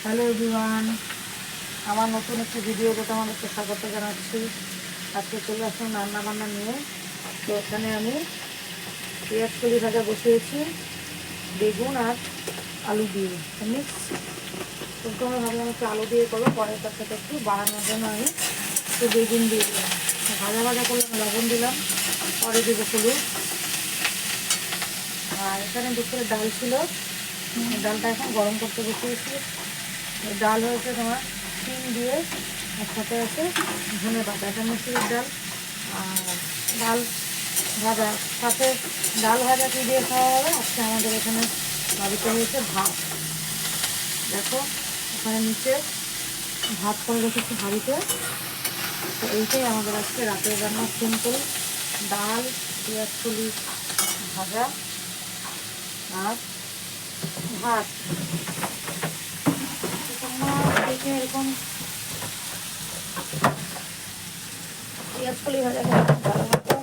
Hello everyone, আমার নতুন একটি ভিডিওতে তোমাদেরকে স্বাগত জানাচ্ছি। আজকে চলে আসলাম রান্না বান্না নিয়ে। তো এখানে আমি পেঁয়াজ কলি ভাজা বসিয়েছি বেগুন আর আলু দিয়ে মিক্স। প্রথমে ভাবলাম একটু আলু দিয়ে করবো, পরে তার সাথে একটু বাড়ানোর জন্য আমি একটু বেগুন দিয়ে দিলাম। ভাজা ভাজা করলাম, লবণ দিলাম, পরে দেবো হলুদ। আর এখানে দুপুরে ডাল ছিল, ডালটা এখন গরম করতে বসিয়েছি। ডাল হয়েছে তোমার শিম দিয়ে, আর সাথে আছে ধনে পাতা, এটা মুসুরির ডাল। আর ডাল ভাজা, সাথে ডাল ভাজা কী দিয়ে খাওয়া হবে আজকে আমাদের এখানে বাড়িতে হয়েছে ভাত। দেখো ওখানে নিচে ভাত করে রেখেছি হাঁড়িতে। তো এইটাই আমাদের আজকে রাতের রান্না, সিম্পল ডাল, পেঁয়াজ কলি ভাজা আর ভাত। দেখে এরকম পেঁয়াজ কলি ভাজা ভালো মতো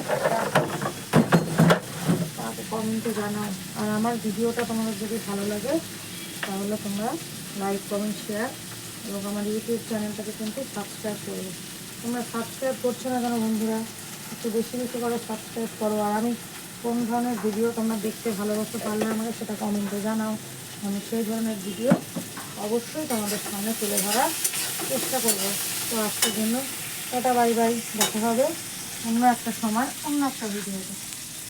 তাতে কমেন্টে জানাও। আর আমার ভিডিওটা তোমাদের যদি ভালো লাগে তাহলে তোমরা লাইক, কমেন্ট, শেয়ার এবং আমার ইউটিউব চ্যানেলটাকে কিন্তু সাবস্ক্রাইব করবে। তোমরা সাবস্ক্রাইব করছো না কেন বন্ধুরা? একটু বেশি বেশি করে সাবস্ক্রাইব করো। আর আমি কোন ধরনের ভিডিও তোমরা দেখতে ভালোবাসতে পারলে আমাকে সেটা কমেন্টে জানাও। আমি সেই ধরনের ভিডিও অবশ্যই তোমাদের সামনে তুলে ধরার চেষ্টা করবো। তো আজকের জন্য টাটা, বাই বাই, দেখা হবে অন্য একটা সময় অন্য একটা ভিডিওতে।